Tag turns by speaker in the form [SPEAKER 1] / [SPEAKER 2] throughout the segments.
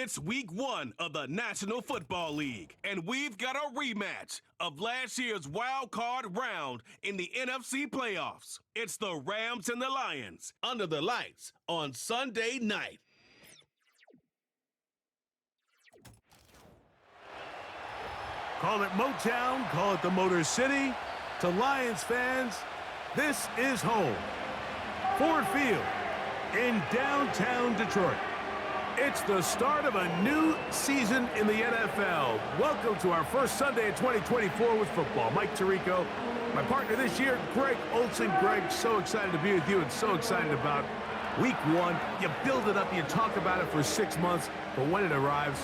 [SPEAKER 1] It's week 1 of the National Football League, and we've got a rematch of last year's wild card round in the NFC playoffs. It's the Rams and the Lions under the lights on Sunday night.
[SPEAKER 2] Call it Motown, call it the Motor City. To Lions fans, this is home. Ford Field in downtown Detroit. It's the start of a new season in the NFL. Welcome to our first Sunday in 2024 with football. Mike Tirico, my partner this year, Greg Olson. Greg, so excited to be with you and so excited about week 1. You build it up, you talk about it for 6 months, but when it arrives,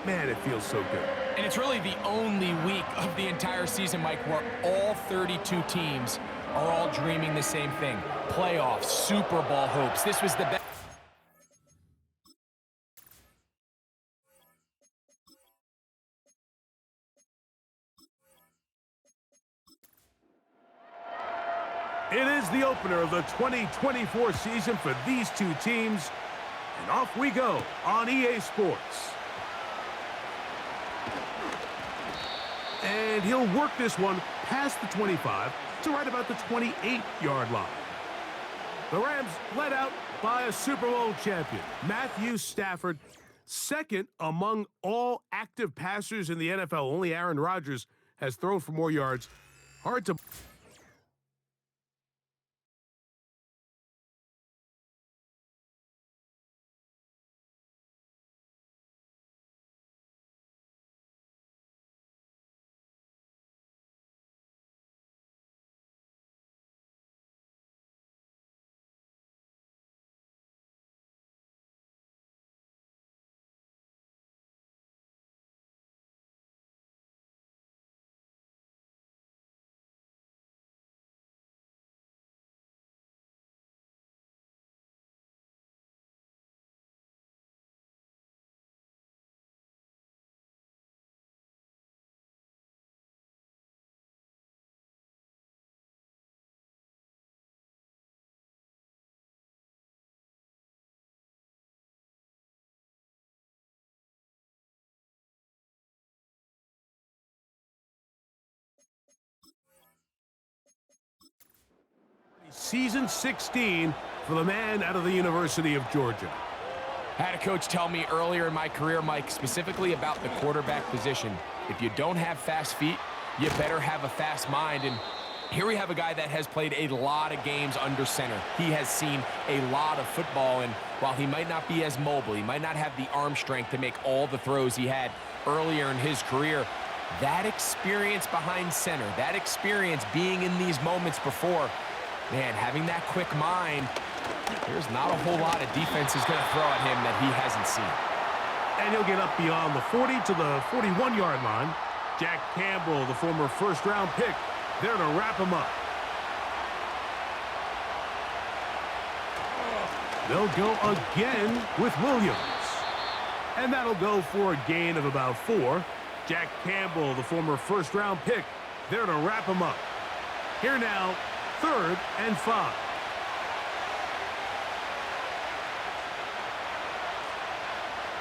[SPEAKER 2] man, it feels so good.
[SPEAKER 3] And it's really the only week of the entire season, Mike, where all 32 teams are all dreaming the same thing. Playoffs, Super Bowl hopes. This was the best.
[SPEAKER 2] It is the opener of the 2024 season for these two teams, and off we go on EA Sports. And he'll work this one past the 25 to right about the 28-yard line. The Rams led out by a Super Bowl champion, Matthew Stafford, second among all active passers in the NFL. Only Aaron Rodgers has thrown for more yards. Hard to... Season 16 for the man out of the University of Georgia.
[SPEAKER 3] I had a coach tell me earlier in my career, Mike, specifically about the quarterback position. If you don't have fast feet, you better have a fast mind. And here we have a guy that has played a lot of games under center. He has seen a lot of football, and while he might not be as mobile, he might not have the arm strength to make all the throws he had earlier in his career, that experience behind center, that experience being in these moments before, man, having that quick mind, there's not a whole lot of defense is going to throw at him that he hasn't seen.
[SPEAKER 2] And he'll get up beyond the 40 to the 41-yard line. Jack Campbell, the former first-round pick, there to wrap him up. They'll go again with Williams. And that'll go for a gain of about 4. Jack Campbell, the former first-round pick, there to wrap him up. Here now, 3rd and 5.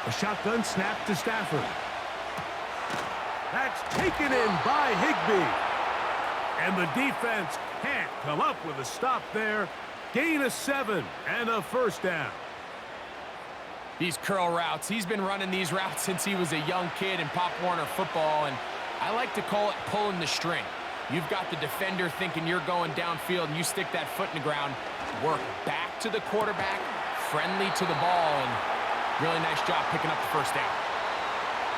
[SPEAKER 2] A shotgun snap to Stafford. That's taken in by Higbee. And the defense can't come up with a stop there. Gain of 7 and a first down.
[SPEAKER 3] These curl routes, he's been running these routes since he was a young kid in Pop Warner football, and I like to call it pulling the string. You've got the defender thinking you're going downfield, and you stick that foot in the ground, work back to the quarterback, friendly to the ball, and really nice job picking up the first down.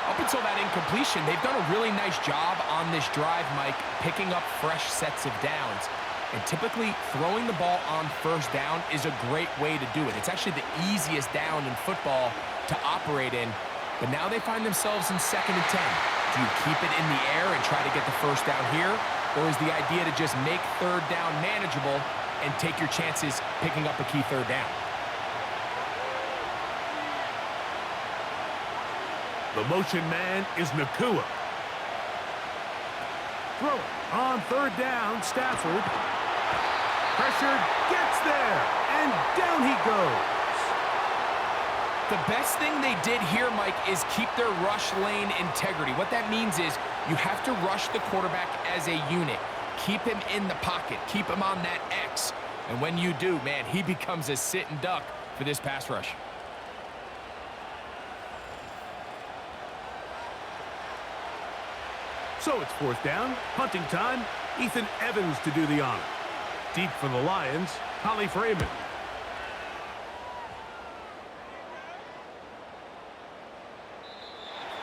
[SPEAKER 3] Up until that incompletion, they've done a really nice job on this drive, Mike, picking up fresh sets of downs. And typically, throwing the ball on first down is a great way to do it. It's actually the easiest down in football to operate in. But now they find themselves in 2nd and 10. Do you keep it in the air and try to get the first down here? Or is the idea to just make 3rd down manageable and take your chances picking up a key 3rd down?
[SPEAKER 2] The motion man is Nakua. Throw it on 3rd down, Stafford. Pressure gets there, and down he goes.
[SPEAKER 3] The best thing they did here, Mike, is keep their rush lane integrity. What that means is you have to rush the quarterback as a unit. Keep him in the pocket. Keep him on that X. And when you do, man, he becomes a sitting duck for this pass rush.
[SPEAKER 2] So it's fourth down, punting time. Ethan Evans to do the honor. Deep for the Lions, Holly Freeman.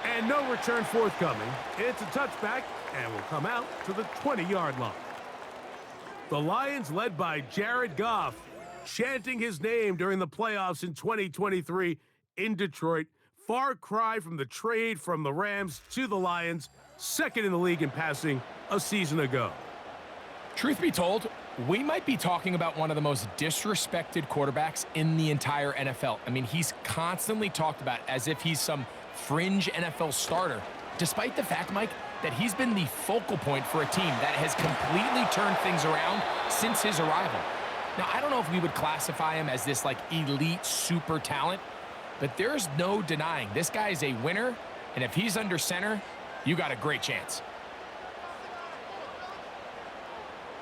[SPEAKER 2] And no return forthcoming. It's a touchback and will come out to the 20-yard line. The Lions, led by Jared Goff, chanting his name during the playoffs in 2023 in Detroit. Far cry from the trade from the Rams to the Lions, second in the league in passing a season ago.
[SPEAKER 3] Truth be told, we might be talking about one of the most disrespected quarterbacks in the entire NFL. I mean, he's constantly talked about as if he's some fringe NFL starter, despite the fact, Mike, that he's been the focal point for a team that has completely turned things around since his arrival. Now, I don't know if we would classify him as this, like, elite super talent, but there's no denying this guy is a winner, and if he's under center, you got a great chance.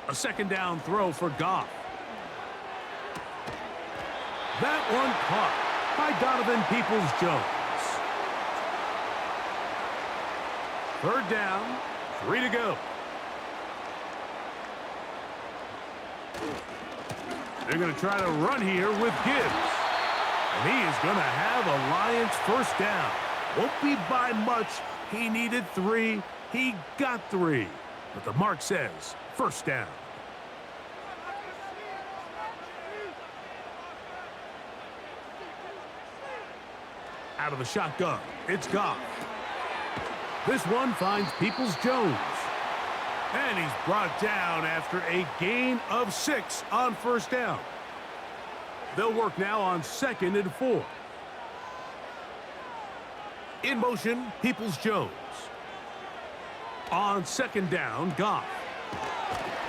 [SPEAKER 2] A second down throw for Goff. That one caught by Donovan Peoples-Jones. Third down, 3 to go. They're going to try to run here with Gibbs. And he is going to have a Lions first down. Won't be by much. He needed 3. He got 3. But the mark says first down. Out of the shotgun, it's Goff. This one finds Peoples-Jones. And he's brought down after a gain of 6 on first down. They'll work now on 2nd and 4. In motion, Peoples-Jones. On 2nd down, Goff.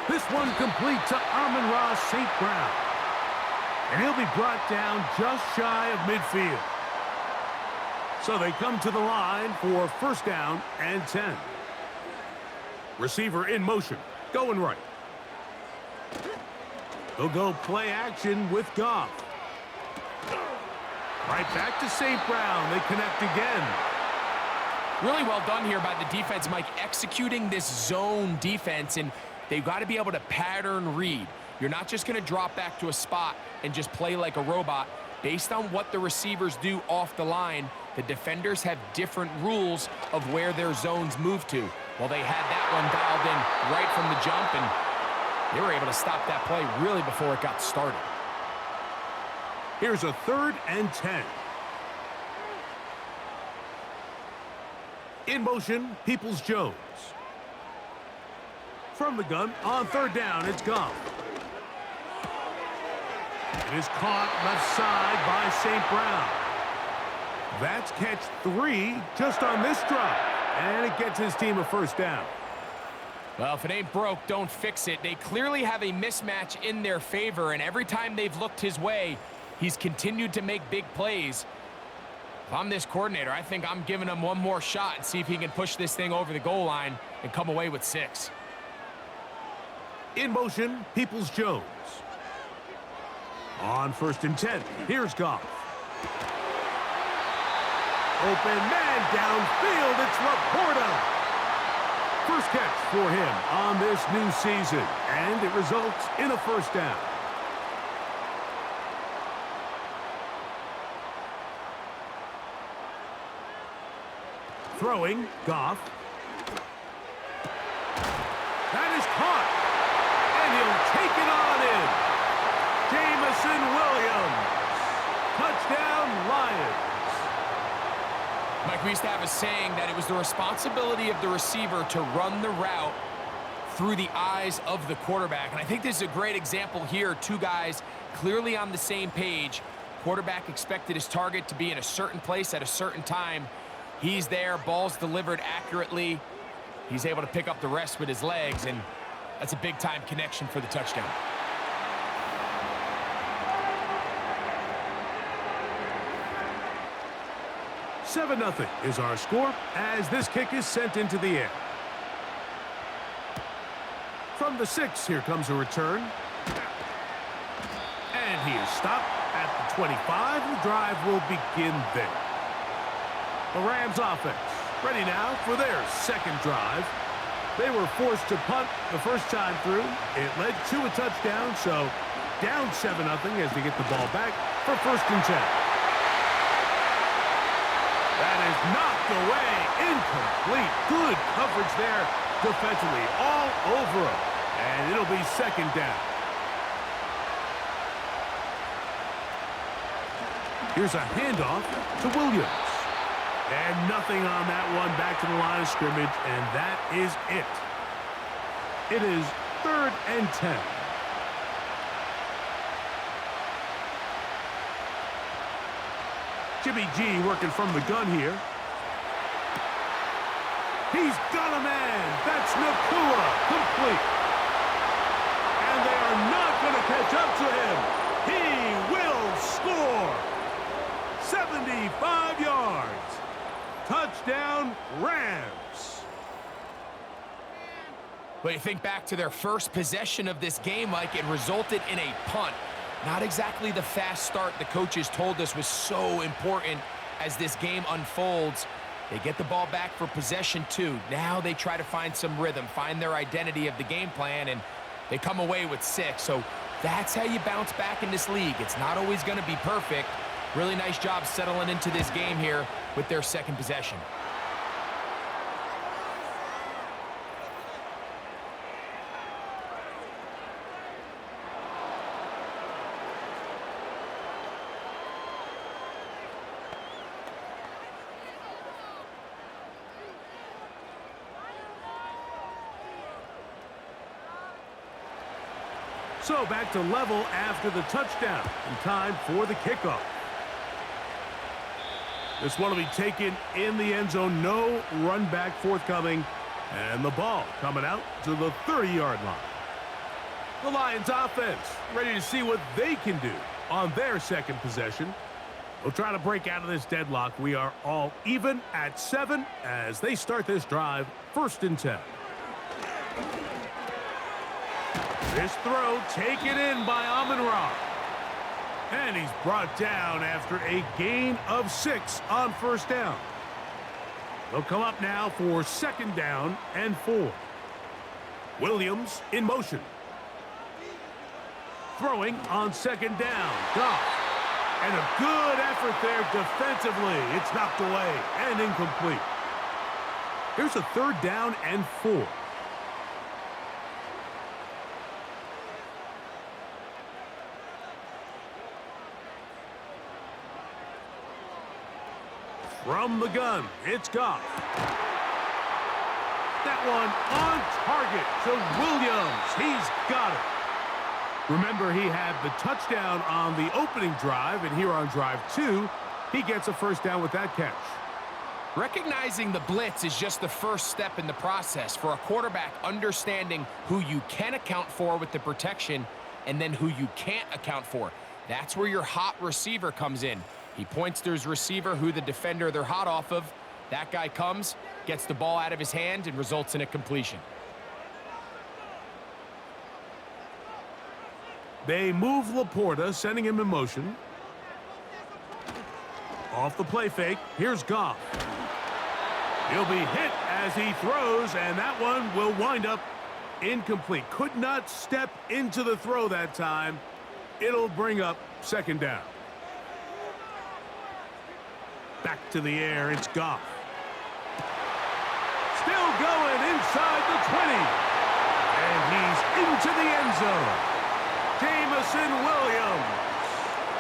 [SPEAKER 2] This one complete to Amon-Ra St. Brown. And he'll be brought down just shy of midfield. So they come to the line for first down and 10. Receiver in motion, going right. They'll go play action with Goff. Right back to St. Brown. They connect again.
[SPEAKER 3] Really well done here by the defense, Mike, executing this zone defense, and they've got to be able to pattern read. You're not just going to drop back to a spot and just play like a robot. Based on what the receivers do off the line, the defenders have different rules of where their zones move to. Well, they had that one dialed in right from the jump, and they were able to stop that play really before it got started.
[SPEAKER 2] Here's a 3rd and 10. In motion, Peoples-Jones. From the gun, on 3rd down, it's Goff. It is caught left side by St. Brown. That's catch 3 just on this drive. And it gets his team a first down.
[SPEAKER 3] Well, if it ain't broke, don't fix it. They clearly have a mismatch in their favor, and every time they've looked his way, he's continued to make big plays. If I'm this coordinator, I think I'm giving him one more shot and see if he can push this thing over the goal line and come away with 6.
[SPEAKER 2] In motion, Peoples-Jones. On 1st and 10, here's Goff. Open man downfield, it's Laporta. First catch for him on this new season, and it results in a first down. Throwing, Goff. That is caught, and he'll take it on in. Jamison Williams. Touchdown, Lions.
[SPEAKER 3] Mike, we used to have a saying that it was the responsibility of the receiver to run the route through the eyes of the quarterback. And I think this is a great example here. 2 guys clearly on the same page. Quarterback expected his target to be in a certain place at a certain time. He's there, ball's delivered accurately. He's able to pick up the rest with his legs, and that's a big-time connection for the touchdown.
[SPEAKER 2] 7-0 is our score as this kick is sent into the air. From the 6, here comes a return. And he is stopped at the 25. The drive will begin there. The Rams offense ready now for their second drive. They were forced to punt the first time through. It led to a touchdown, so down 7-0 as they get the ball back for 1st and 10. That is knocked away, incomplete. Good coverage there defensively, all over him. And it'll be 2nd down. Here's a handoff to Williams. And nothing on that one, back to the line of scrimmage, and that is it. It is 3rd and 10. Jimmy G working from the gun here. He's got a man. That's Nakua, complete. And they are not going to catch up to him. He will score. 75 yards. Touchdown, Rams.
[SPEAKER 3] But you think back to their first possession of this game, Mike, it resulted in a punt. Not exactly the fast start the coaches told us was so important as this game unfolds. They get the ball back for possession 2. Now they try to find some rhythm, find their identity of the game plan, and they come away with 6. So that's how you bounce back in this league. It's not always going to be perfect. Really nice job settling into this game here with their second possession.
[SPEAKER 2] So back to level after the touchdown. And time for the kickoff. This one will be taken in the end zone. No run back forthcoming. And the ball coming out to the 30-yard line. The Lions offense ready to see what they can do on their second possession. They'll try to break out of this deadlock. We are all even at 7 as they start this drive. 1st and 10. This throw taken in by Amon-Ra. And he's brought down after a gain of 6 on 1st down. They'll come up now for 2nd down and 4. Williams in motion. Throwing on 2nd down. Goff. And a good effort there defensively. It's knocked away and incomplete. Here's a 3rd down and 4. From the gun, it's Goff. That one on target to Williams. He's got it. Remember, he had the touchdown on the opening drive, and here on drive 2, he gets a 1st down with that catch.
[SPEAKER 3] Recognizing the blitz is just the first step in the process for a quarterback, understanding who you can account for with the protection and then who you can't account for. That's where your hot receiver comes in. He points to his receiver, who the defender they're hot off of. That guy comes, gets the ball out of his hand, and results in a completion.
[SPEAKER 2] They move Laporta, sending him in motion. Off the play fake, here's Goff. He'll be hit as he throws, and that one will wind up incomplete. Could not step into the throw that time. It'll bring up 2nd down. Back to the air, it's Goff. Still going inside the 20. And he's into the end zone. Jamison Williams.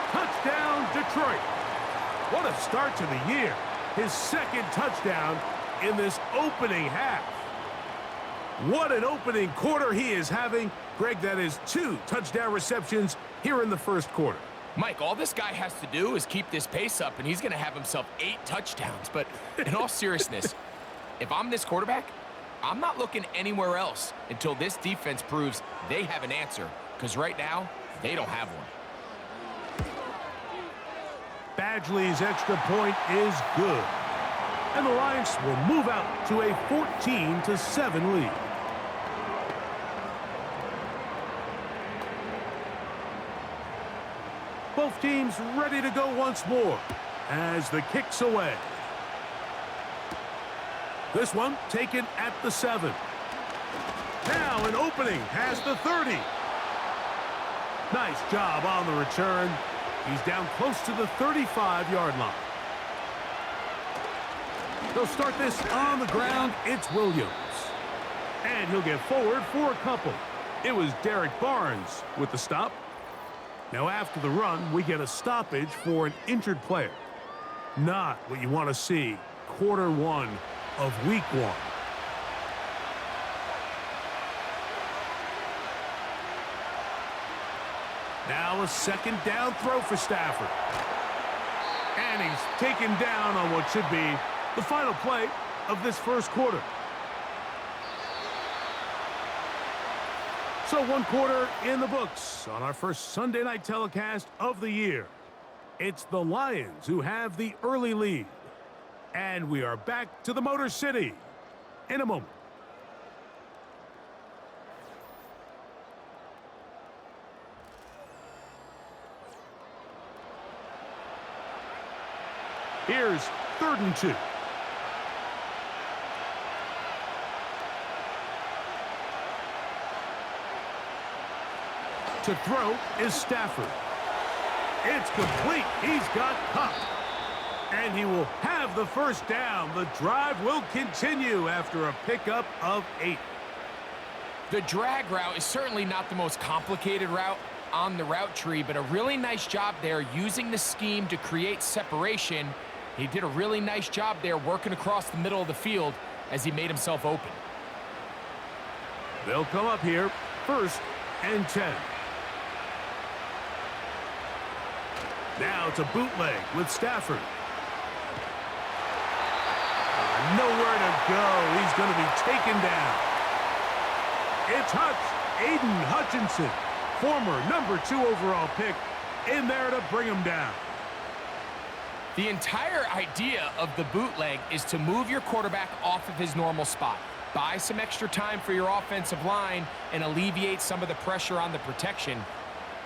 [SPEAKER 2] Touchdown, Detroit. What a start to the year. His 2nd touchdown in this opening half. What an opening quarter he is having. Greg, that is 2 touchdown receptions here in the 1st quarter.
[SPEAKER 3] Mike, all this guy has to do is keep this pace up, and he's going to have himself 8 touchdowns. But in all seriousness, if I'm this quarterback, I'm not looking anywhere else until this defense proves they have an answer, because right now, they don't have one.
[SPEAKER 2] Badgley's extra point is good. And the Lions will move out to a 14-7 lead. Both teams ready to go once more as the kick's away. This one taken at the 7. Now an opening past the 30. Nice job on the return. He's down close to the 35-yard line. They'll start this on the ground. It's Williams. And he'll get forward for a couple. It was Derek Barnes with the stop. Now after the run, we get a stoppage for an injured player. Not what you want to see quarter one of week 1. Now a second down throw for Stafford. And he's taken down on what should be the final play of this first quarter. So 1 quarter in the books on our first Sunday night telecast of the year. It's the Lions who have the early lead. And we are back to the Motor City in a moment. Here's 3rd and 2. To throw is Stafford. It's complete. He's got Cup. And he will have the first down. The drive will continue after a pickup of 8.
[SPEAKER 3] The drag route is certainly not the most complicated route on the route tree, but a really nice job there using the scheme to create separation. He did a really nice job there working across the middle of the field as he made himself open.
[SPEAKER 2] They'll come up here 1st and 10. Now it's a bootleg with Stafford. Nowhere to go. He's going to be taken down. It's Aiden Hutchinson, former number 2 overall pick, in there to bring him down.
[SPEAKER 3] The entire idea of the bootleg is to move your quarterback off of his normal spot. Buy some extra time for your offensive line and alleviate some of the pressure on the protection.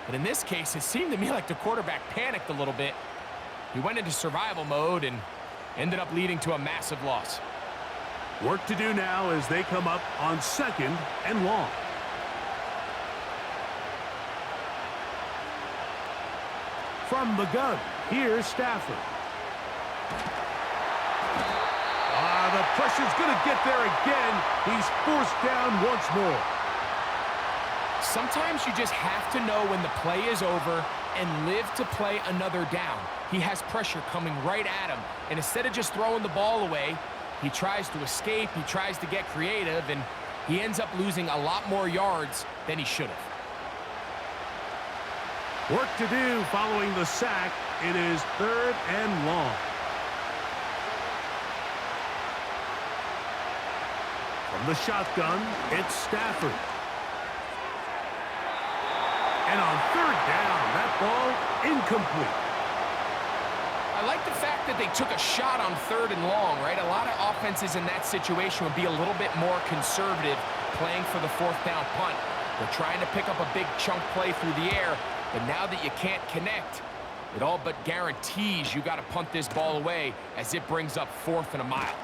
[SPEAKER 3] But in this case, it seemed to me like the quarterback panicked a little bit. He went into survival mode and ended up leading to a massive loss.
[SPEAKER 2] Work to do now as they come up on 2nd and long. From the gun, here's Stafford. The pressure's going to get there again. He's forced down once more.
[SPEAKER 3] Sometimes you just have to know when the play is over and live to play another down. He has pressure coming right at him, and instead of just throwing the ball away, he tries to escape, he tries to get creative, and he ends up losing a lot more yards than he should have.
[SPEAKER 2] Work to do following the sack. It is 3rd and long. From the shotgun, it's Stafford. And on 3rd down, that ball incomplete.
[SPEAKER 3] I like the fact that they took a shot on 3rd and long, right? A lot of offenses in that situation would be a little bit more conservative playing for the 4th down punt. They're trying to pick up a big chunk play through the air, but now that you can't connect, it all but guarantees you got to punt this ball away as it brings up 4th and a mile.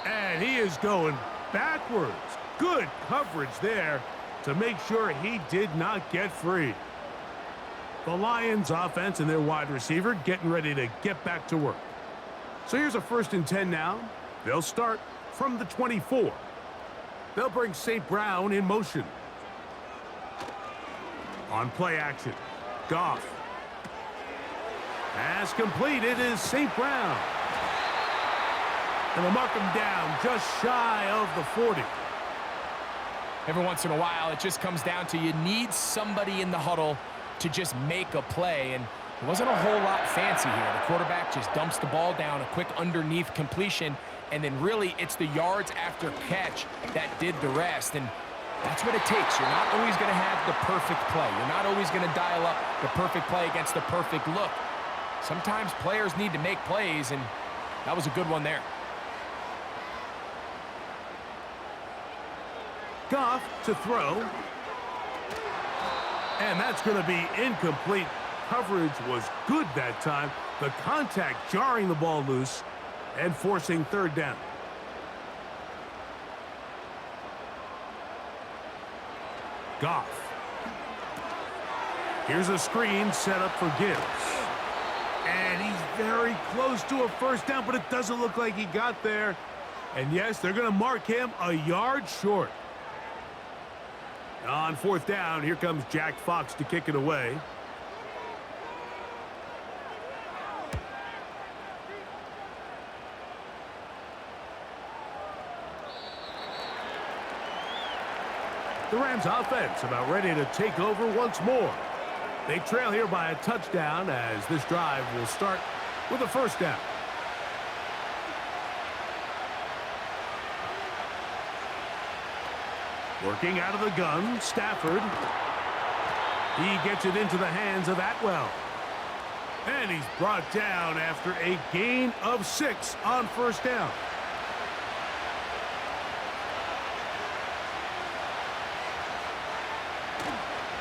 [SPEAKER 2] And he is going backwards. Good coverage there to make sure he did not get free. The Lions offense and their wide receiver getting ready to get back to work. So here's a 1st and 10 now. They'll start from the 24. They'll bring St. Brown in motion. On play action, Goff. Pass complete. It is St. Brown. And they'll mark him down just shy of the 40.
[SPEAKER 3] Every once in a while, it just comes down to you need somebody in the huddle to just make a play, and it wasn't a whole lot fancy here. The quarterback just dumps the ball down, a quick underneath completion, and then really it's the yards after catch that did the rest, and that's what it takes. You're not always going to have the perfect play. You're not always going to dial up the perfect play against the perfect look. Sometimes players need to make plays, and that was a good one there.
[SPEAKER 2] Goff to throw. And that's going to be incomplete. Coverage was good that time. The contact jarring the ball loose and forcing third down. Goff. Here's a screen set up for Gibbs. And he's very close to a first down, but it doesn't look like he got there. And yes, they're going to mark him a yard short. On fourth down, here comes Jack Fox to kick it away. The Rams offense about ready to take over once more. They trail here by a touchdown as this drive will start with a first down. Working out of the gun, Stafford. He gets it into the hands of Atwell. And he's brought down after a gain of 6 on first down.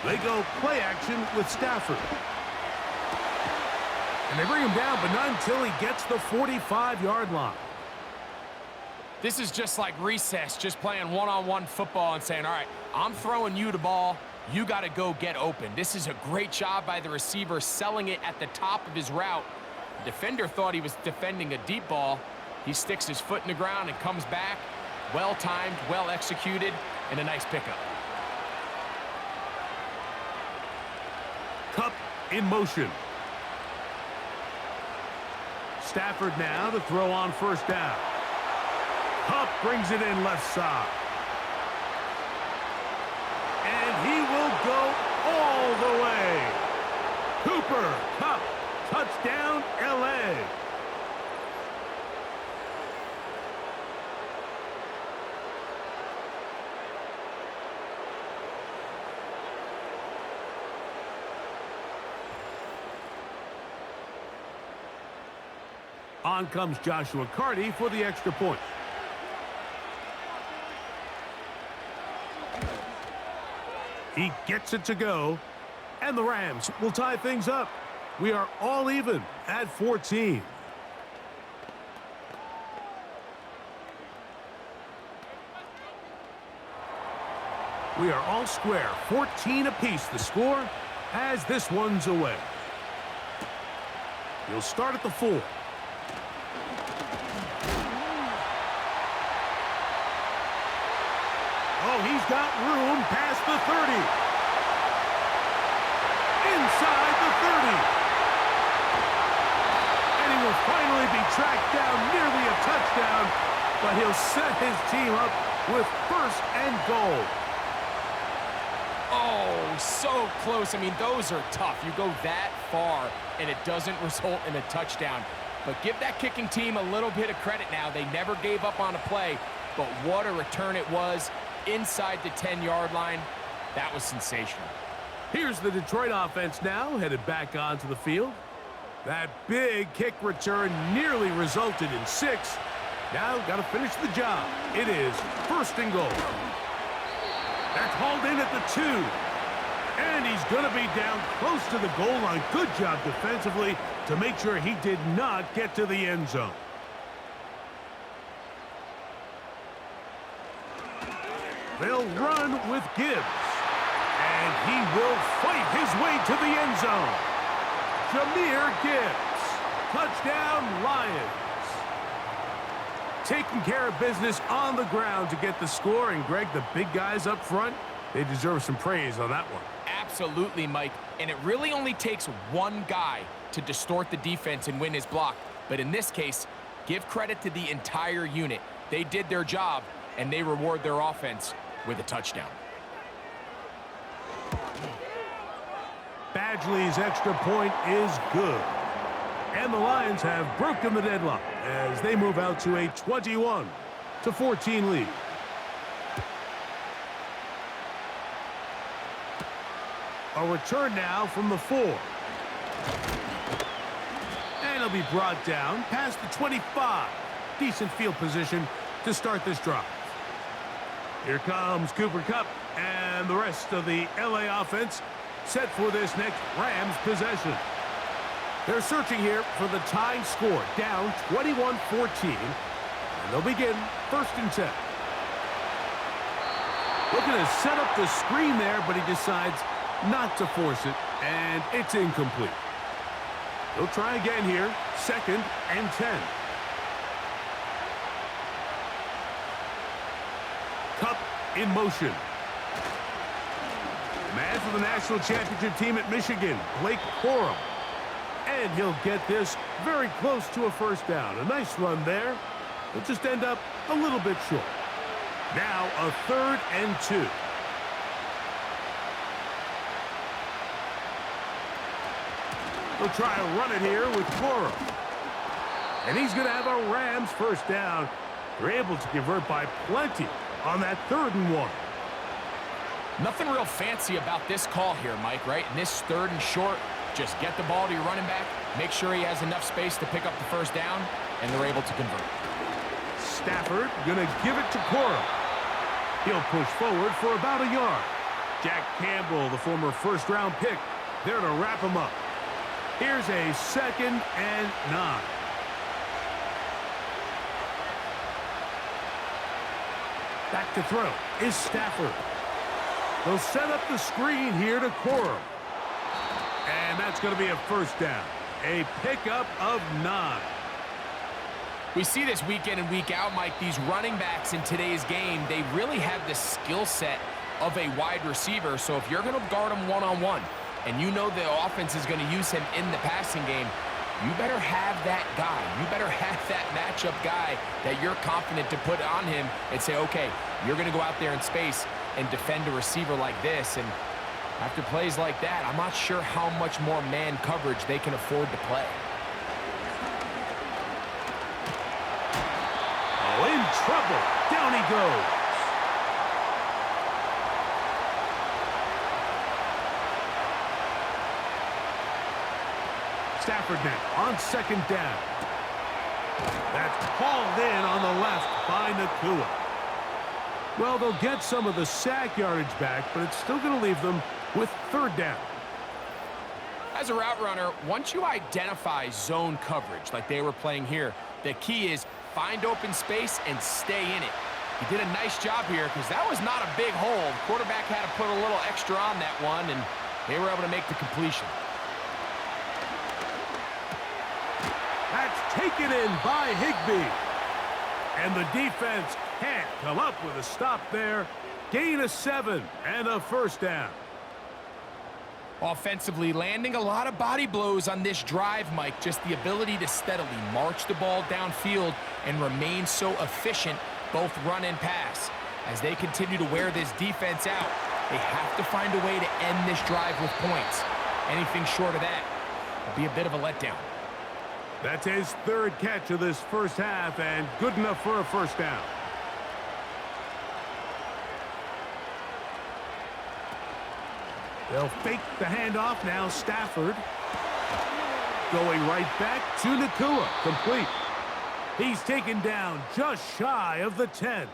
[SPEAKER 2] They go play action with Stafford. And they bring him down, but not until he gets the 45-yard line.
[SPEAKER 3] This is just like recess, just playing one-on-one football and saying, all right, I'm throwing you the ball. You got to go get open. This is a great job by the receiver selling it at the top of his route. The defender thought he was defending a deep ball. He sticks his foot in the ground and comes back. Well-timed, well-executed, and a nice pickup.
[SPEAKER 2] Cup in motion. Stafford now to throw on first down. Cup brings it in left side. And he will go all the way. Cooper Kupp, touchdown, LA. On comes Joshua Carty for the extra point. He gets it to go, and the Rams will tie things up. We are all even at 14. We are all square, 14 apiece the score as this one's away. He'll start at the 4. Oh, he's got room past the 30. Inside the 30. And he will finally be tracked down, nearly a touchdown, but he'll set his team up with first and goal.
[SPEAKER 3] Oh, so close. I mean, those are tough. You go that far, and it doesn't result in a touchdown. But give that kicking team a little bit of credit now. They never gave up on a play, but what a return it was. Inside the 10-yard line. That was sensational.
[SPEAKER 2] Here's the Detroit offense now, headed back onto the field. That big kick return nearly resulted in 6. Now got to finish the job. It is first and goal. That's hauled in at the 2. And he's going to be down close to the goal line. Good job defensively to make sure he did not get to the end zone. They'll run with Gibbs. And he will fight his way to the end zone. Jahmyr Gibbs. Touchdown, Lions. Taking care of business on the ground to get the score. And, Greg, the big guys up front, they deserve some praise on that one.
[SPEAKER 3] Absolutely, Mike. And it really only takes one guy to distort the defense and win his block. But in this case, give credit to the entire unit. They did their job, and they reward their offense with a touchdown.
[SPEAKER 2] Badgley's extra point is good. And the Lions have broken the deadlock as they move out to a 21-14 lead. A return now from the 4. And he'll be brought down past the 25. Decent field position to start this drive. Here comes Cooper Kupp and the rest of the LA offense set for this next Rams possession. They're searching here for the tying score, down 21-14, and they'll begin 1st and 10. Looking to set up the screen there, but he decides not to force it, and it's incomplete. He'll try again here, 2nd and 10. Kupp in motion. Man for the national championship team at Michigan, Blake Corum. And he'll get this very close to a 1st down. A nice run there. He'll just end up a little bit short. Now a 3rd and 2. He'll try to run it here with Corum. And he's going to have a Rams 1st down. They're able to convert by plenty on that 3rd and 1.
[SPEAKER 3] Nothing real fancy about this call here, Mike, right? In this 3rd and short, just get the ball to your running back, make sure he has enough space to pick up the 1st down, and they're able to convert.
[SPEAKER 2] Stafford going to give it to Corum. He'll push forward for about a yard. Jack Campbell, the former 1st-round pick, there to wrap him up. Here's a 2nd and 9. Back to throw is Stafford. They'll set up the screen here to Corum. And that's going to be a 1st down. A pickup of 9.
[SPEAKER 3] We see this week in and week out, Mike. These running backs in today's game, they really have the skill set of a wide receiver. So if you're going to guard him one-on-one, and you know the offense is going to use him in the passing game, you better have that guy. You better have that matchup guy that you're confident to put on him and say, okay, you're going to go out there in space and defend a receiver like this. And after plays like that, I'm not sure how much more man coverage they can afford to play.
[SPEAKER 2] Oh, in trouble. Down he goes. Stafford now on 2nd down. That's hauled in on the left by Nakua. Well, they'll get some of the sack yardage back, but it's still going to leave them with 3rd down.
[SPEAKER 3] As a route runner, once you identify zone coverage like they were playing here, the key is find open space and stay in it. He did a nice job here because that was not a big hole. The quarterback had to put a little extra on that one, and they were able to make the completion.
[SPEAKER 2] That's taken in by Higbee. And the defense can't come up with a stop there. Gain of 7 and a 1st down.
[SPEAKER 3] Offensively, landing a lot of body blows on this drive, Mike. Just the ability to steadily march the ball downfield and remain so efficient, both run and pass. As they continue to wear this defense out, they have to find a way to end this drive with points. Anything short of that will be a bit of a letdown.
[SPEAKER 2] That's his 3rd catch of this 1st half, and good enough for a 1st down. They'll fake the handoff now. Stafford going right back to Nakua. Complete. He's taken down just shy of the 10.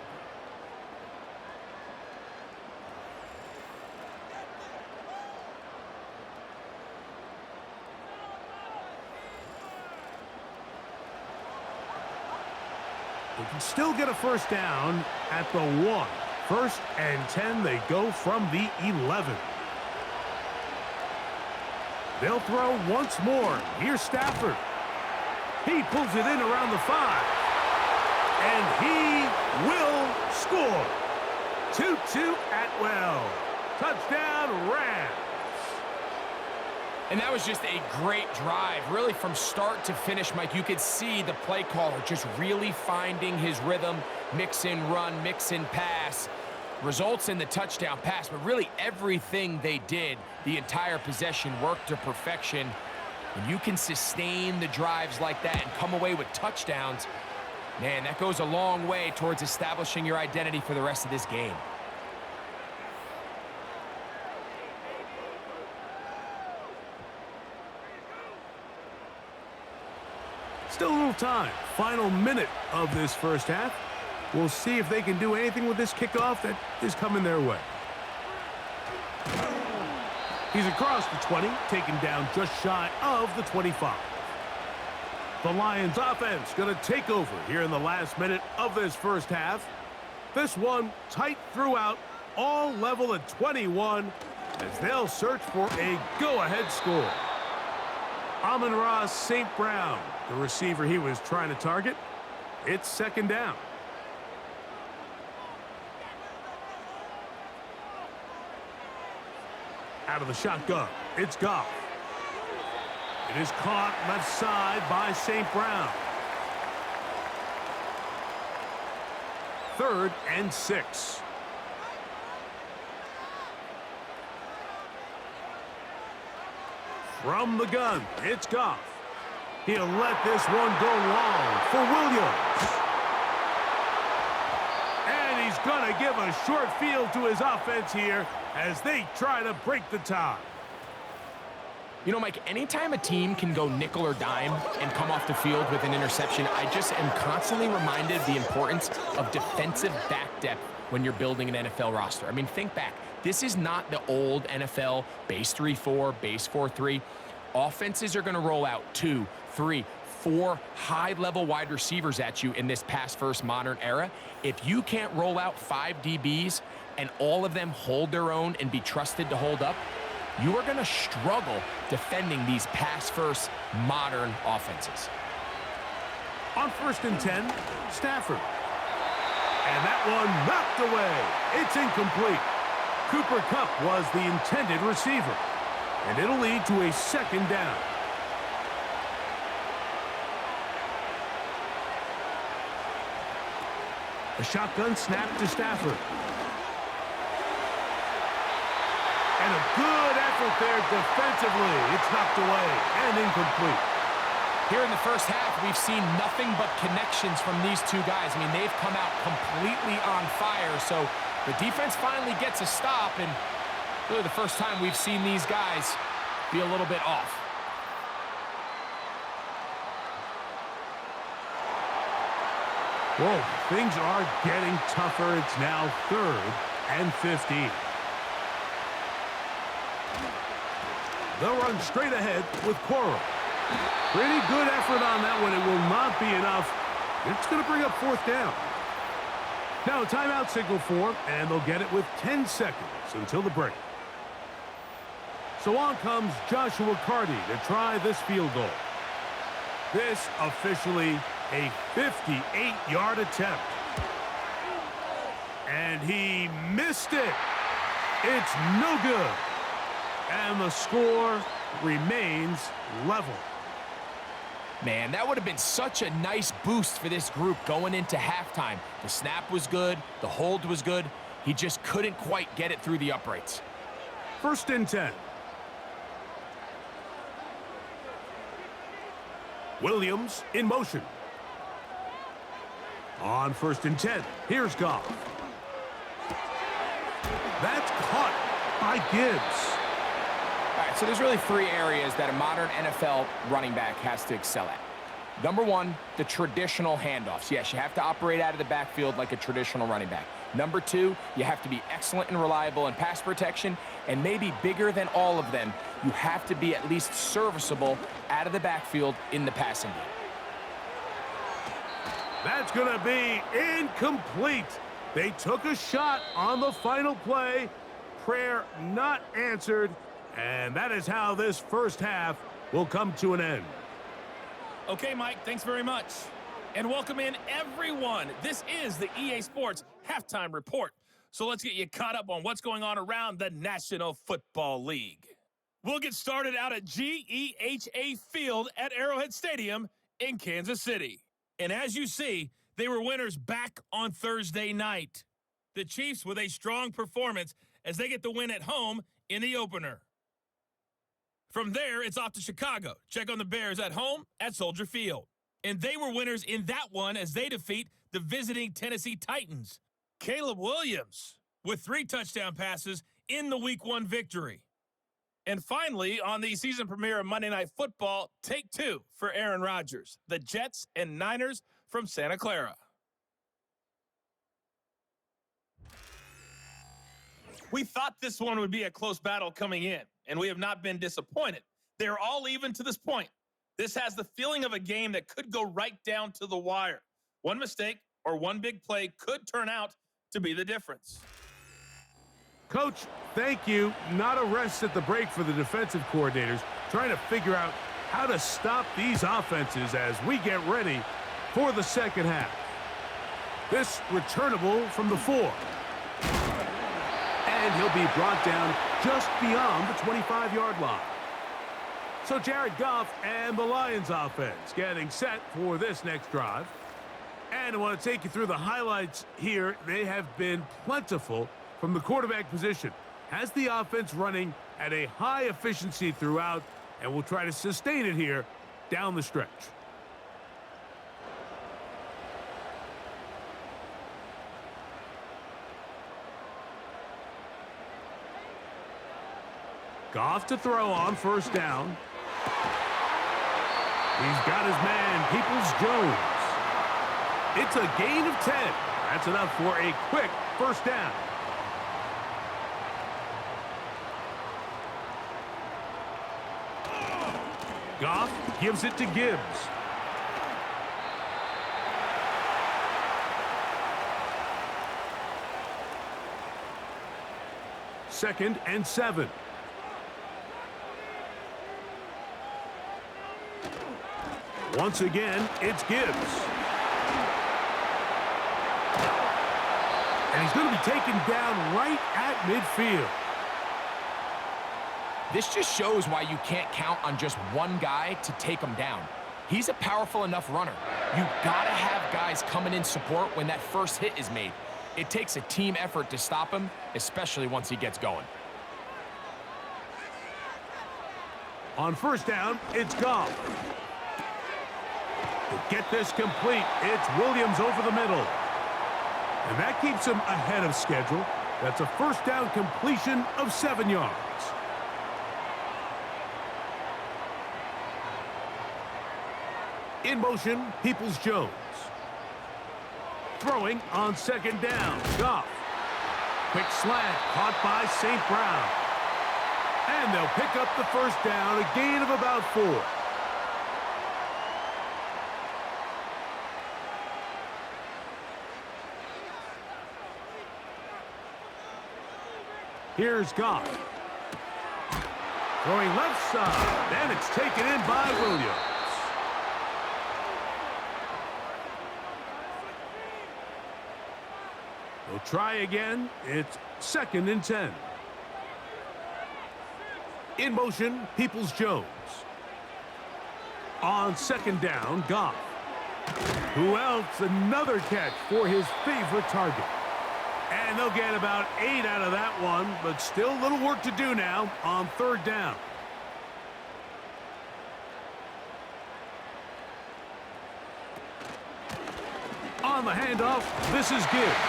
[SPEAKER 2] They can still get a 1st down at the 1. 1st and 10, they go from the 11. They'll throw once more. Here's Stafford. He pulls it in around the 5. And he will score. 2-2 Atwell. Touchdown, Rams.
[SPEAKER 3] And that was just a great drive, really from start to finish, Mike. You could see the play caller just really finding his rhythm, mix in run, mix in pass. Results in the touchdown pass, but really everything they did, the entire possession worked to perfection. When you can sustain the drives like that and come away with touchdowns, man, that goes a long way towards establishing your identity for the rest of this game.
[SPEAKER 2] Still a little time. Final minute of this 1st half. We'll see if they can do anything with this kickoff that is coming their way. He's across the 20, taken down just shy of the 25. The Lions offense going to take over here in the last minute of this first half. This one tight throughout, all level at 21 as they'll search for a go-ahead score. Amon-Ra St. Brown, the receiver he was trying to target. It's second down. Out of the shotgun, it's Goff. It is caught left side by St. Brown. 3rd and 6. From the gun, it's Goff. He'll let this one go long for Williams. And he's going to give a short field to his offense here as they try to break the tie.
[SPEAKER 3] You know, Mike, anytime a team can go nickel or dime and come off the field with an interception, I just am constantly reminded of the importance of defensive back depth when you're building an NFL roster. I mean, think back. This is not the old NFL base 3-4, base 4-3. Offenses are going to roll out 2, 3, 4 high-level wide receivers at you in this pass-first modern era. If you can't roll out 5 DBs and all of them hold their own and be trusted to hold up, you are going to struggle defending these pass-first modern offenses.
[SPEAKER 2] On 1st and 10, Stafford. And that one knocked away. It's incomplete. Cooper Kupp was the intended receiver. And it'll lead to a second down. A shotgun snap to Stafford. And a good effort there defensively. It's knocked away and incomplete.
[SPEAKER 3] Here in the first half, we've seen nothing but connections from these two guys. I mean, they've come out completely on fire. So the defense finally gets a stop, and really the first time we've seen these guys be a little bit off.
[SPEAKER 2] Whoa, things are getting tougher. It's now 3rd and 15. They'll run straight ahead with Corral. Pretty good effort on that one. It will not be enough. It's going to bring up 4th down. Now a timeout signal for them, and they'll get it with 10 seconds until the break. So on comes Joshua Carty to try this field goal. This officially a 58-yard attempt. And he missed it. It's no good. And the score remains level.
[SPEAKER 3] Man, that would have been such a nice boost for this group going into halftime. The snap was good. The hold was good. He just couldn't quite get it through the uprights.
[SPEAKER 2] 1st and 10. Williams in motion. On 1st and 10, here's Goff. That's caught by Gibbs.
[SPEAKER 3] All right, so there's really 3 areas that a modern NFL running back has to excel at. Number 1, the traditional handoffs. Yes, you have to operate out of the backfield like a traditional running back. Number 2, you have to be excellent and reliable in pass protection, and maybe bigger than all of them, you have to be at least serviceable out of the backfield in the passing game.
[SPEAKER 2] That's going to be incomplete. They took a shot on the final play. Prayer not answered. And that is how this first half will come to an end.
[SPEAKER 4] Okay, Mike, thanks very much. And welcome in, everyone. This is the EA Sports Halftime Report. So let's get you caught up on what's going on around the National Football League. We'll get started out at GEHA Field at Arrowhead Stadium in Kansas City. And as you see, they were winners back on Thursday night. The Chiefs with a strong performance as they get the win at home in the opener. From there, it's off to Chicago. Check on the Bears at home at Soldier Field. And they were winners in that one as they defeat the visiting Tennessee Titans. Caleb Williams with 3 touchdown passes in the Week 1 victory. And finally, on the season premiere of Monday Night Football, take 2 for Aaron Rodgers, the Jets and Niners from Santa Clara. We thought this one would be a close battle coming in, and we have not been disappointed. They're all even to this point. This has the feeling of a game that could go right down to the wire. One mistake or one big play could turn out to be the difference.
[SPEAKER 2] Coach, thank you. Not a rest at the break for the defensive coordinators, trying to figure out how to stop these offenses as we get ready for the second half. This returnable from the 4. And he'll be brought down just beyond the 25-yard line. So Jared Goff and the Lions offense getting set for this next drive. And I want to take you through the highlights here. They have been plentiful from the quarterback position. Has the offense running at a high efficiency throughout, and we'll try to sustain it here down the stretch. Goff to throw on first down. He's got his man, Peoples-Jones. It's a gain of 10. That's enough for a quick first down. Goff gives it to Gibbs. Second and 7. Once again, it's Gibbs. And he's going to be taken down right at midfield.
[SPEAKER 3] This just shows why you can't count on just one guy to take him down. He's a powerful enough runner. You've got to have guys coming in support when that first hit is made. It takes a team effort to stop him, especially once he gets going.
[SPEAKER 2] On first down, it's Goff. To get this complete, it's Williams over the middle. And that keeps him ahead of schedule. That's a first down completion of 7 yards. In motion, Peoples-Jones. Throwing on second down, Goff. Quick slant, caught by St. Brown. And they'll pick up the first down, a gain of about 4. Here's Goff. Throwing left side, and it's taken in by Williams. They'll try again. It's second and 10. In motion, Peoples-Jones. On second down, Goff. Who else? Another catch for his favorite target. And they'll get about 8 out of that one, but still a little work to do now on third down. On the handoff, this is Gibbs.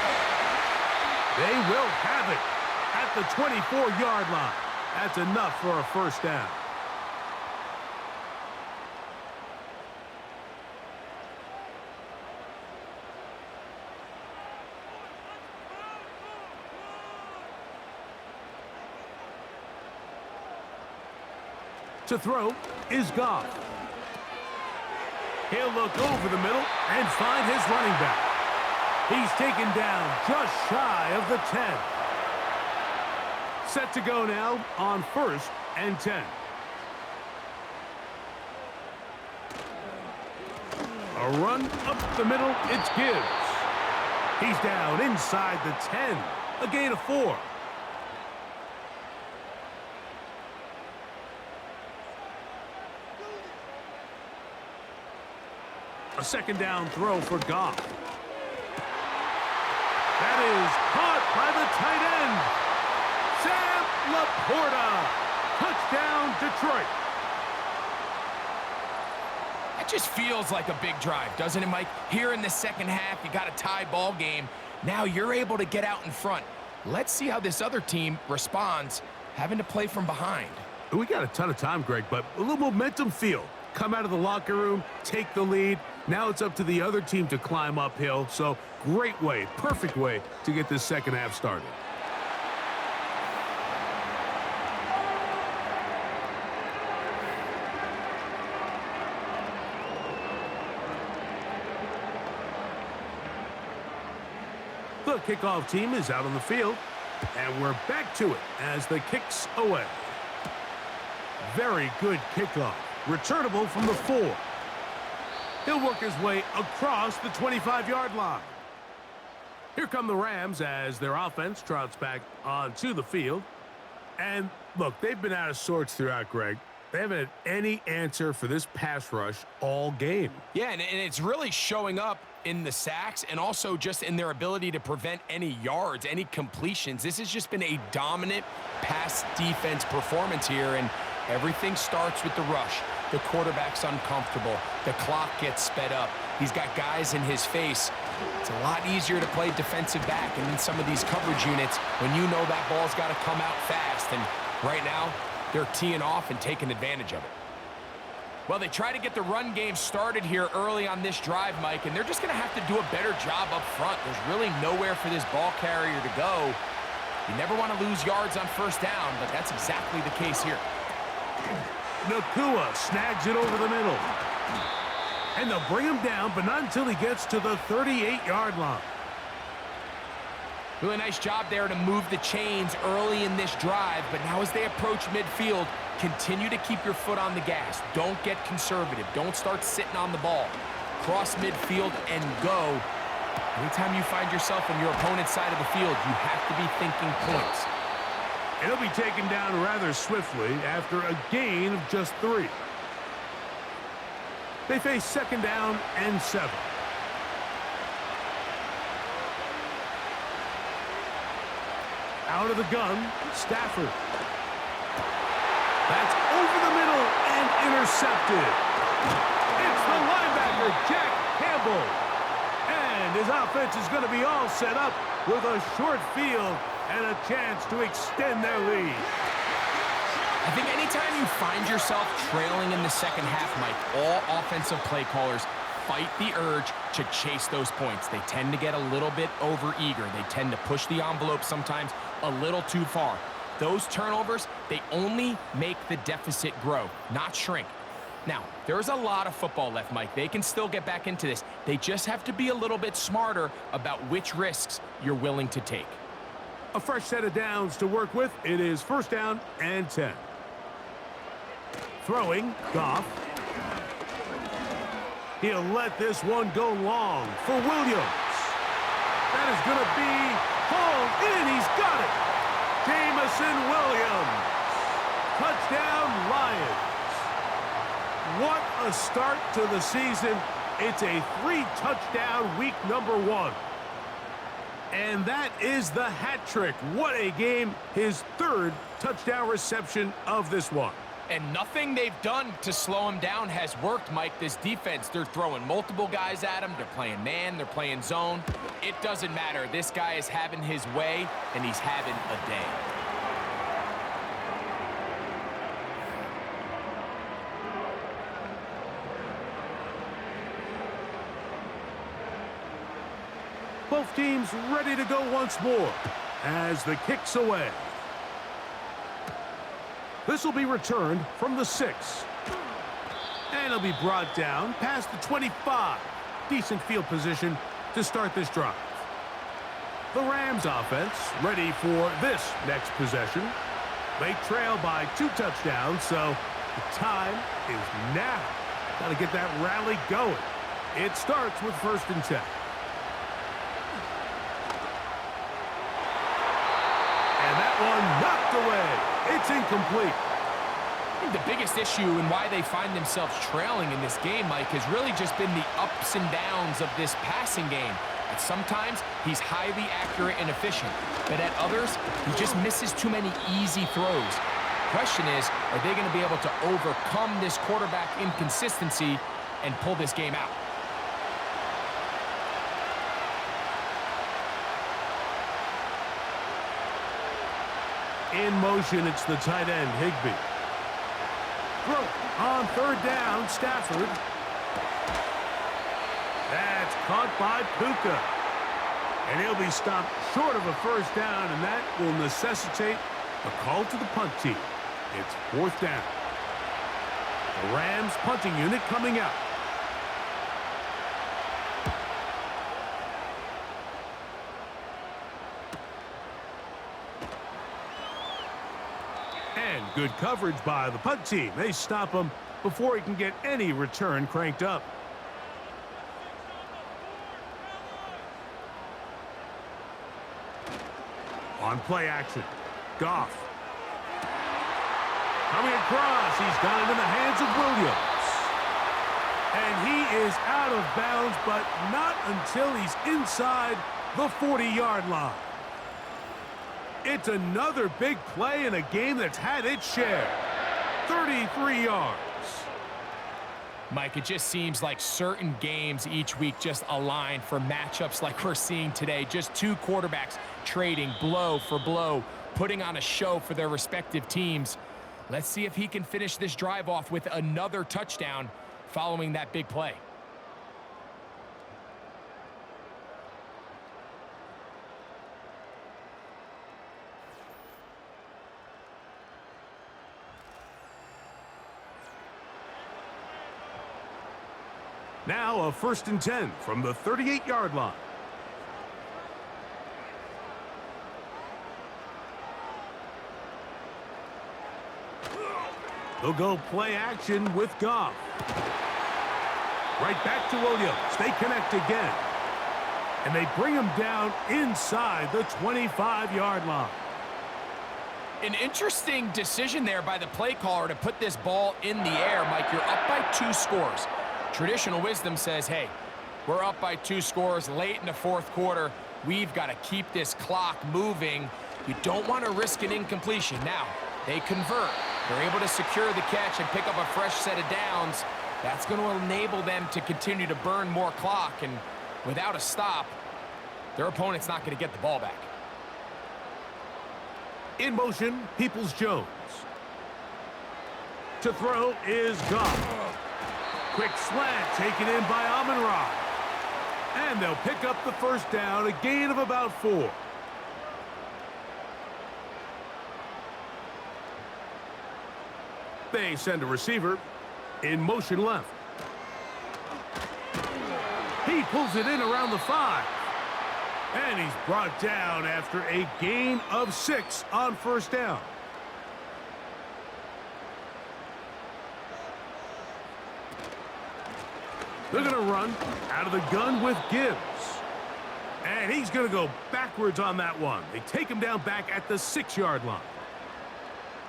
[SPEAKER 2] They will have it at the 24-yard line. That's enough for a first down. To throw is Goff. He'll look over the middle and find his running back. He's taken down just shy of the 10. Set to go now on first and 10. A run up the middle, it's Gibbs. He's down inside the 10, a gain of 4. A second down throw for Goff. That is caught by the tight end. Sam Laporta. Touchdown, Detroit.
[SPEAKER 3] That just feels like a big drive, doesn't it, Mike? Here in the second half, you got a tie ball game. Now you're able to get out in front. Let's see how this other team responds, having to play from behind.
[SPEAKER 2] We got a ton of time, Greg, but a little momentum feel. Come out of the locker room, take the lead. Now it's up to the other team to climb uphill. So great way, perfect way to get this second half started. The kickoff team is out on the field, and we're back to it as the kick's away. Very good kickoff. Returnable from the 4. He'll work his way across the 25-yard line. Here come the Rams as their offense trots back onto the field. And look, they've been out of sorts throughout, Greg. They haven't had any answer for this pass rush all game.
[SPEAKER 3] Yeah, and it's really showing up in the sacks and also just in their ability to prevent any yards, any completions. This has just been a dominant pass defense performance here, and everything starts with the rush. The quarterback's uncomfortable. The clock gets sped up. He's got guys in his face. It's a lot easier to play defensive back and in some of these coverage units when you know that ball's got to come out fast. And right now, they're teeing off and taking advantage of it. Well, they try to get the run game started here early on this drive, Mike, and they're just going to have to do a better job up front. There's really nowhere for this ball carrier to go. You never want to lose yards on first down, but that's exactly the case here.
[SPEAKER 2] Nakua snags it over the middle. And they'll bring him down, but not until he gets to the 38-yard line.
[SPEAKER 3] Really nice job there to move the chains early in this drive, but now as they approach midfield, continue to keep your foot on the gas. Don't get conservative. Don't start sitting on the ball. Cross midfield and go. Anytime you find yourself on your opponent's side of the field, you have to be thinking points.
[SPEAKER 2] And he'll be taken down rather swiftly after a gain of just 3. They face 2nd down and 7. Out of the gun, Stafford. That's over the middle and intercepted. It's the linebacker, Jack Campbell. And his offense is going to be all set up with a short field and a chance to extend their lead.
[SPEAKER 3] I think anytime you find yourself trailing in the second half, Mike, all offensive play callers fight the urge to chase those points. They tend to get a little bit overeager. They tend to push the envelope sometimes a little too far. Those turnovers, they only make the deficit grow, not shrink. Now, there's a lot of football left, Mike. They can still get back into this. They just have to be a little bit smarter about which risks you're willing to take.
[SPEAKER 2] A fresh set of downs to work with. It is 1st down and 10. Throwing, Goff. He'll let this one go long for Williams. That is going to be hauled in. He's got it. Jamison Williams. Touchdown, Lions. What a start to the season. It's a 3-touchdown week number 1. And that is the hat trick. What a game. His 3rd touchdown reception of this one.
[SPEAKER 3] And nothing they've done to slow him down has worked, Mike. This defense, they're throwing multiple guys at him. They're playing man. They're playing zone. It doesn't matter. This guy is having his way, and he's having a day.
[SPEAKER 2] Both teams ready to go once more as the kick's away. This will be returned from the 6. And it'll be brought down past the 25. Decent field position to start this drive. The Rams offense ready for this next possession. They trail by 2 touchdowns, so the time is now. Got to get that rally going. It starts with 1st and 10. And that one knocked away. It's incomplete.
[SPEAKER 3] I think the biggest issue and why they find themselves trailing in this game, Mike, has really just been the ups and downs of this passing game. At sometimes, he's highly accurate and efficient, but at others, he just misses too many easy throws. Question is, are they going to be able to overcome this quarterback inconsistency and pull this game out?
[SPEAKER 2] In motion, it's the tight end, Higbee. Throw on 3rd down, Stafford. That's caught by Puka. And he'll be stopped short of a 1st down, and that will necessitate a call to the punt team. It's 4th down. The Rams punting unit coming out. And good coverage by the punt team. They stop him before he can get any return cranked up. On play action, Goff. Coming across, he's got it in the hands of Williams. And he is out of bounds, but not until he's inside the 40-yard line. It's another big play in a game that's had its share. 33 yards.
[SPEAKER 3] Mike, it just seems like certain games each week just align for matchups like we're seeing today. Just two quarterbacks trading blow for blow, putting on a show for their respective teams. Let's see if he can finish this drive off with another touchdown following that big play.
[SPEAKER 2] Now a 1st and 10 from the 38-yard line. They'll go play action with Goff. Right back to Williams. They connect again. And they bring him down inside the 25-yard line.
[SPEAKER 3] An interesting decision there by the play caller to put this ball in the air. Mike, you're up by 2 scores. Traditional wisdom says, hey, we're up by 2 scores late in the 4th quarter. We've got to keep this clock moving. You don't want to risk an incompletion. Now, they convert. They're able to secure the catch and pick up a fresh set of downs. That's going to enable them to continue to burn more clock. And without a stop, their opponent's not going to get the ball back.
[SPEAKER 2] In motion, Peoples-Jones. To throw is Goff. Quick slant taken in by Amon-Ra. And they'll pick up the 1st down, a gain of about 4. They send a receiver in motion left. He pulls it in around the 5. And he's brought down after a gain of 6 on 1st down. They're going to run out of the gun with Gibbs. And he's going to go backwards on that one. They take him down back at the 6-yard line.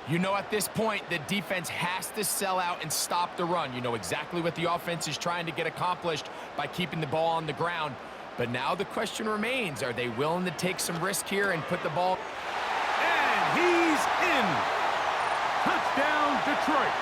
[SPEAKER 3] You know, at this point, the defense has to sell out and stop the run. You know exactly what the offense is trying to get accomplished by keeping the ball on the ground. But now the question remains, are they willing to take some risk here and put the ball?
[SPEAKER 2] And he's in. Touchdown, Detroit.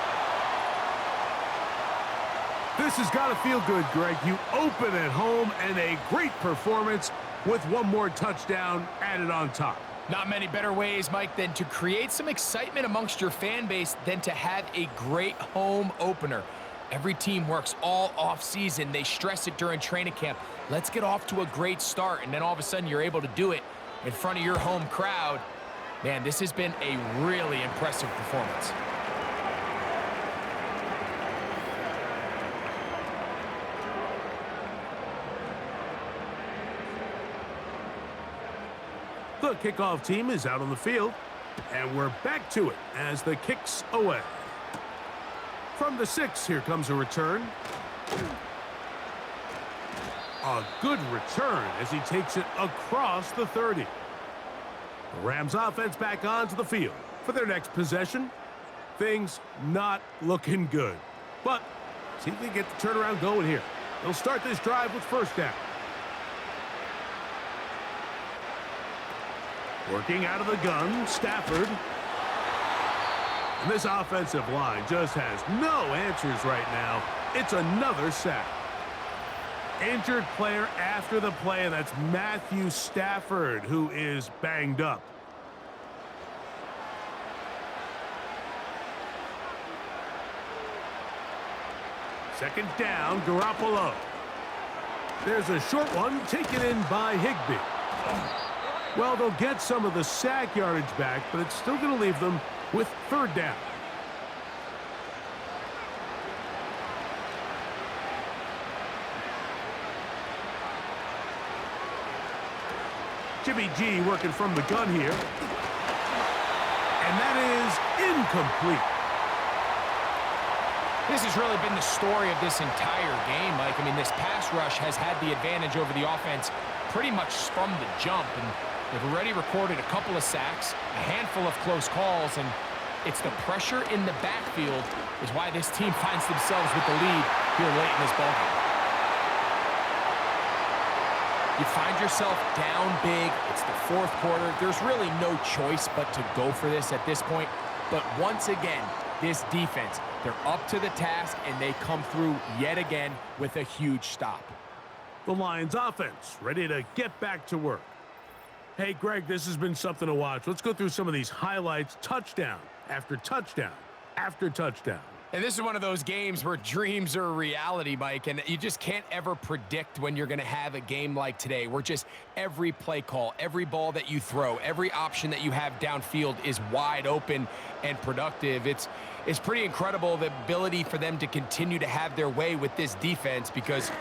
[SPEAKER 2] This has got to feel good, Greg. You open at home and a great performance with one more touchdown added on top.
[SPEAKER 3] Not many better ways, Mike, than to create some excitement amongst your fan base than to have a great home opener. Every team works all off-season. They stress it during training camp. Let's get off to a great start, and then all of a sudden you're able to do it in front of your home crowd. Man, this has been a really impressive performance.
[SPEAKER 2] The kickoff team is out on the field, and we're back to it as the kick's away. From the 6, here comes a return. A good return as he takes it across the 30. The Rams offense back onto the field for their next possession. Things not looking good, but see if they get the turnaround going here. They'll start this drive with 1st down. Working out of the gun, Stafford. And this offensive line just has no answers right now. It's another sack. Injured player after the play, and that's Matthew Stafford, who is banged up. Second down, Garoppolo. There's a short one taken in by Higbee. Well, they'll get some of the sack yardage back, but it's still going to leave them with 3rd down. Jimmy G working from the gun here. And that is incomplete.
[SPEAKER 3] This has really been the story of this entire game, Mike. I mean, this pass rush has had the advantage over the offense pretty much from the jump, and they've already recorded a couple of sacks, a handful of close calls, and it's the pressure in the backfield is why this team finds themselves with the lead here late in this ballgame. You find yourself down big. It's the fourth quarter. There's really no choice but to go for this at this point. But once again, this defense, they're up to the task, and they come through yet again with a huge stop.
[SPEAKER 2] The Lions offense ready to get back to work. Hey, Greg, this has been something to watch. Let's go through some of these highlights. Touchdown after touchdown after touchdown.
[SPEAKER 3] And this is one of those games where dreams are a reality, Mike, and you just can't ever predict when you're going to have a game like today, where just every play call, every ball that you throw, every option that you have downfield is wide open and productive. It's pretty incredible, the ability for them to continue to have their way with this defense, because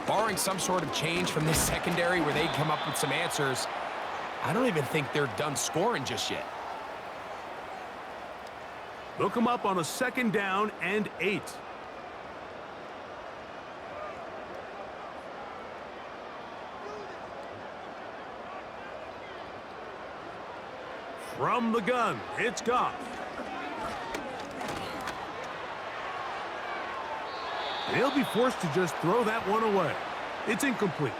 [SPEAKER 3] barring some sort of change from this secondary where they come up with some answers, I don't even think they're done scoring just yet.
[SPEAKER 2] Look them up on a 2nd down and 8. From the gun, it's Goff. He'll be forced to just throw that one away. It's incomplete.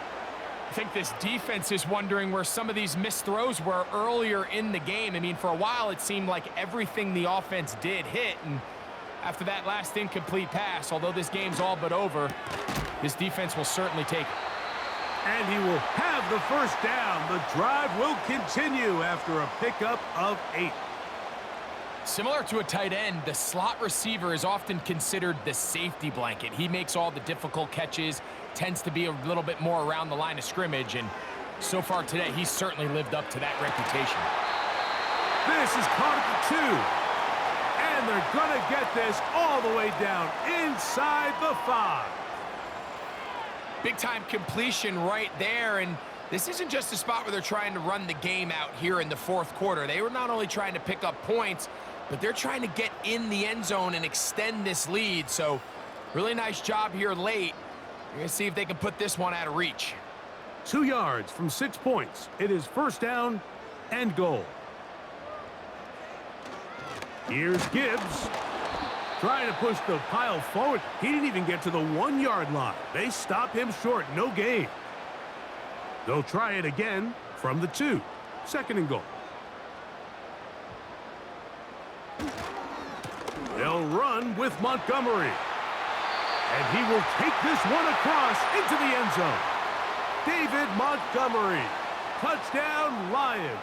[SPEAKER 3] I think this defense is wondering where some of these missed throws were earlier in the game. I mean, for a while, it seemed like everything the offense did hit. And after that last incomplete pass, although this game's all but over, this defense will certainly take it.
[SPEAKER 2] And he will have the first down. The drive will continue after a pickup of 8.
[SPEAKER 3] Similar to a tight end, the slot receiver is often considered the safety blanket. He makes all the difficult catches, tends to be a little bit more around the line of scrimmage, and so far today, he's certainly lived up to that reputation.
[SPEAKER 2] This is caught at the 2, and they're going to get this all the way down inside the 5.
[SPEAKER 3] Big-time completion right there, and this isn't just a spot where they're trying to run the game out here in the fourth quarter. They were not only trying to pick up points, but they're trying to get in the end zone and extend this lead, so really nice job here late. You're going to see if they can put this one out of reach.
[SPEAKER 2] 2 yards from 6 points. It is 1st down and goal. Here's Gibbs. Trying to push the pile forward. He didn't even get to the 1-yard line. They stop him short. No gain. They'll try it again from the 2. 2nd and goal. They'll run with Montgomery. And he will take this one across into the end zone. David Montgomery. Touchdown, Lions.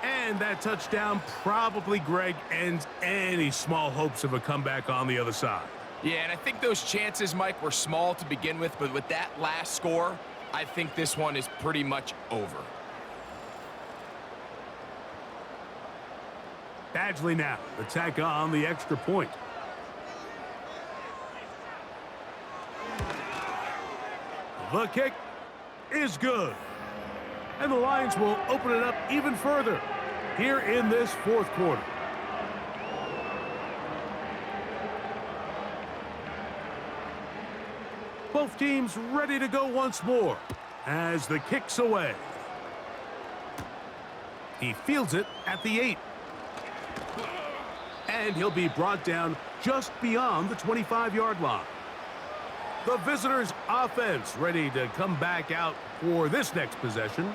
[SPEAKER 2] And that touchdown probably, Greg, ends any small hopes of a comeback on the other side.
[SPEAKER 3] Yeah, and I think those chances, Mike, were small to begin with, but with that last score, I think this one is pretty much over.
[SPEAKER 2] Badgley now, attack on the extra point. The kick is good. And the Lions will open it up even further here in this fourth quarter. Both teams ready to go once more as the kick's away. He fields it at the 8. And he'll be brought down just beyond the 25-yard line. The visitors' offense ready to come back out for this next possession.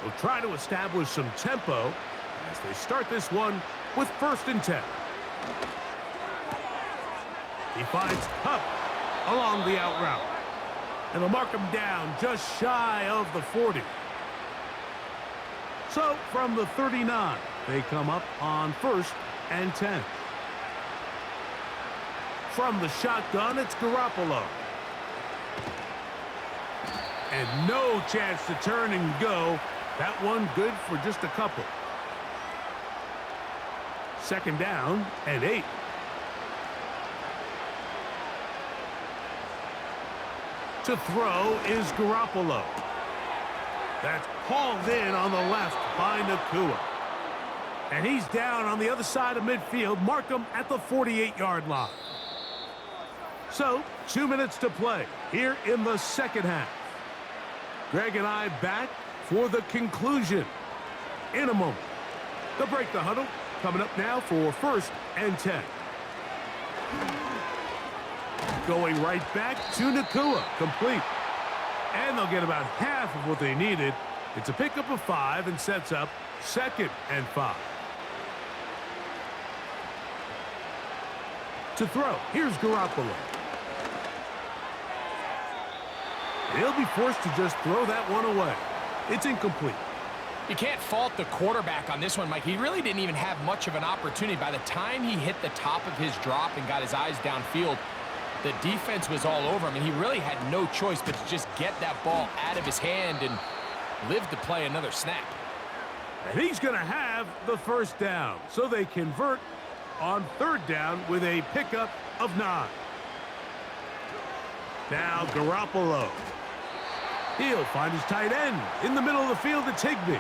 [SPEAKER 2] They'll try to establish some tempo as they start this one with 1st and 10. He finds Cup along the out route. And they'll mark him down just shy of the 40. So from the 39, they come up on 1st and 10. From the shotgun, it's Garoppolo. And no chance to turn and go. That one good for just a couple. 2nd down and 8. To throw is Garoppolo. That's hauled in on the left by Nakua. And he's down on the other side of midfield. Mark him at the 48-yard line. So, 2 minutes to play here in the second half. Greg and I back for the conclusion in a moment. They'll break the huddle. Coming up now for 1st and 10. Going right back to Nakua. Complete. And they'll get about half of what they needed. It's a pickup of 5 and sets up 2nd and 5. To throw, here's Garoppolo. He'll be forced to just throw that one away. It's incomplete.
[SPEAKER 3] You can't fault the quarterback on this one, Mike. He really didn't even have much of an opportunity. By the time he hit the top of his drop and got his eyes downfield, the defense was all over him, and he really had no choice but to just get that ball out of his hand and live to play another snap.
[SPEAKER 2] And he's going to have the 1st down, so they convert on 3rd down with a pickup of 9. Now Garoppolo. He'll find his tight end in the middle of the field. It's Higbee.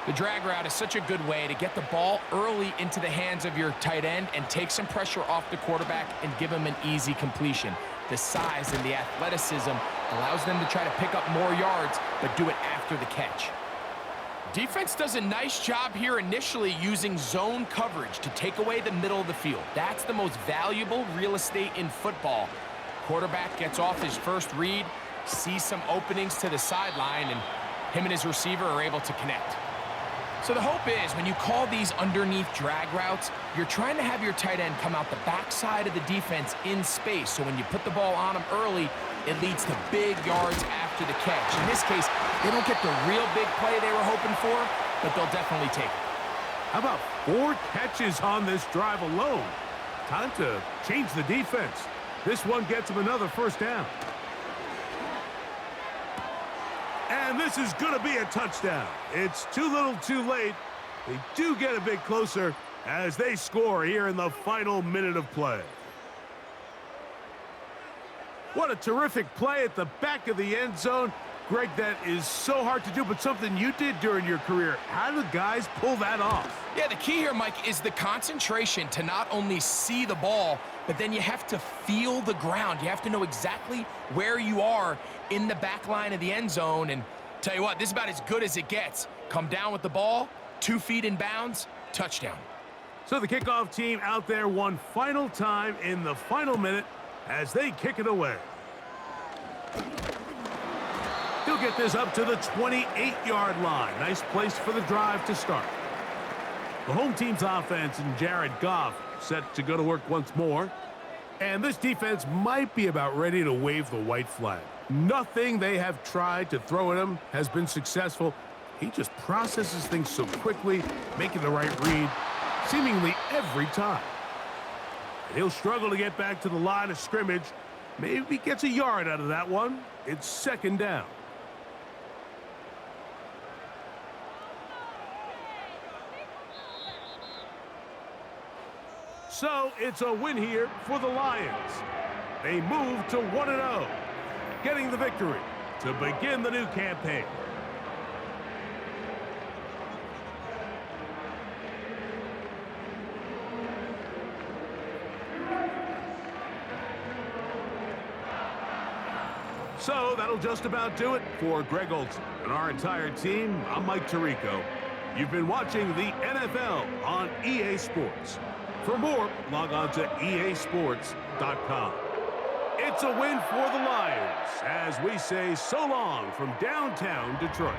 [SPEAKER 3] The drag route is such a good way to get the ball early into the hands of your tight end and take some pressure off the quarterback and give him an easy completion. The size and the athleticism allows them to try to pick up more yards, but do it after the catch. Defense does a nice job here initially using zone coverage to take away the middle of the field. That's the most valuable real estate in football. Quarterback gets off his first read, sees some openings to the sideline, and him and his receiver are able to connect. So the hope is when you call these underneath drag routes, you're trying to have your tight end come out the backside of the defense in space. So when you put the ball on him early, it leads to big yards after the catch. In this case, they don't get the real big play they were hoping for, but they'll definitely take it.
[SPEAKER 2] How about 4 catches on this drive alone? Time to change the defense. This one gets him another 1st down. And this is going to be a touchdown. It's too little too late. They do get a bit closer as they score here in the final minute of play. What a terrific play at the back of the end zone. Greg, that is so hard to do, but something you did during your career. How do guys pull that off?
[SPEAKER 3] Yeah, the key here, Mike, is the concentration to not only see the ball, but then you have to feel the ground. You have to know exactly where you are in the back line of the end zone. And tell you what, this is about as good as it gets. Come down with the ball, 2 feet in bounds, touchdown.
[SPEAKER 2] So the kickoff team out there one final time in the final minute as they kick it away. He'll get this up to the 28-yard line. Nice place for the drive to start. The home team's offense and Jared Goff set to go to work once more. And this defense might be about ready to wave the white flag. Nothing they have tried to throw at him has been successful. He just processes things so quickly, making the right read seemingly every time. And he'll struggle to get back to the line of scrimmage. Maybe gets a yard out of that one. It's 2nd down. So it's a win here for the Lions. They move to 1-0, getting the victory to begin the new campaign. So that'll just about do it for Greg Olson and our entire team. I'm Mike Tirico. You've been watching the NFL on EA Sports. For more, log on to easports.com. It's a win for the Lions as we say so long from downtown Detroit.